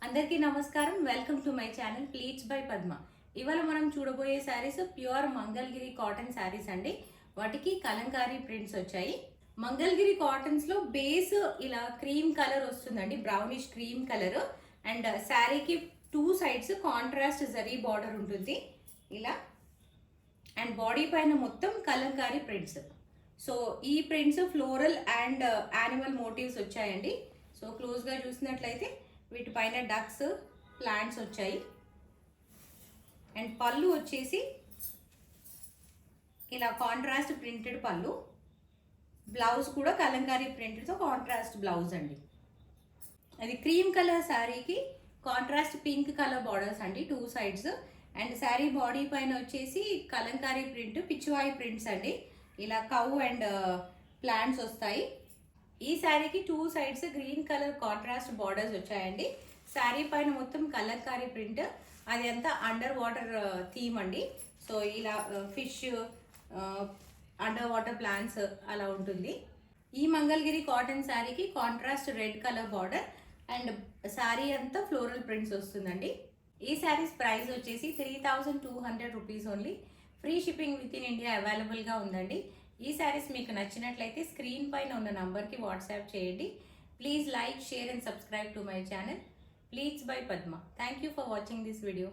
అందరికీ నమస్కారం. Welcome to my channel pleats by Padma. ఇవాళ మనం చూడబోయే శారీస్ ప్యూర్ మంగళగిరి కాటన్ శారీస్ అండి. వాటికి కలంకారీ ప్రింట్స్ వచ్చాయి. మంగళగిరి కాటన్స్ లో బేస్ ఇలా క్రీమ్ కలర్ వస్తుందండి, బ్రౌనిష్ క్రీమ్ కలర్. అండ్ శారీకి two sides contrast zari border ఉంటుంది ఇలా. అండ్ బాడీ పైన మొత్తం కలంకారీ ప్రింట్స్. సో ఈ prints floral and animal motives వచ్చాయండి. సో క్లోజ్గా చూసినట్లయితే వీటిపైన డక్స్ ప్లాంట్స్ వచ్చాయి. అండ్ పళ్ళు వచ్చేసి ఇలా కాంట్రాస్ట్ ప్రింటెడ్ పళ్ళు. బ్లౌజ్ కూడా కలంకారీ ప్రింటెడ్తో కాంట్రాస్ట్ బ్లౌజ్ అండి. అది క్రీమ్ కలర్ శారీకి కాంట్రాస్ట్ పింక్ కలర్ బార్డర్స్ అండి, two sides. And sari body పైన వచ్చేసి కలంకారీ ప్రింట్, పిచ్చువాయి ప్రింట్స్ అండి. ఇలా కౌ అండ్ ప్లాంట్స్ వస్తాయి. ఈ శారీకి two sides green colour contrast borders వచ్చాయండి. శారీ పైన మొత్తం కలంకారీ ప్రింట్, అది అంతా అండర్ వాటర్ థీమ్ అండి. సో ఇలా ఫిష్, అండర్ వాటర్ ప్లాంట్స్ అలా ఉంటుంది. ఈ మంగళగిరి కాటన్ శారీకి contrast red colour border and sari అంతా ఫ్లోరల్ ప్రింట్స్ వస్తుందండి. ఈ శారీస్ ప్రైస్ వచ్చేసి 3200 rupees only. Free shipping with in India అవైలబుల్గా ఉందండి. ఈ శారీస్ మీకు నచ్చినట్లయితే స్క్రీన్ పైన ఉన్న నంబర్కి వాట్సాప్ చేయండి. Please like, share and subscribe to my channel pleats by Padma. Thank you for watching this video.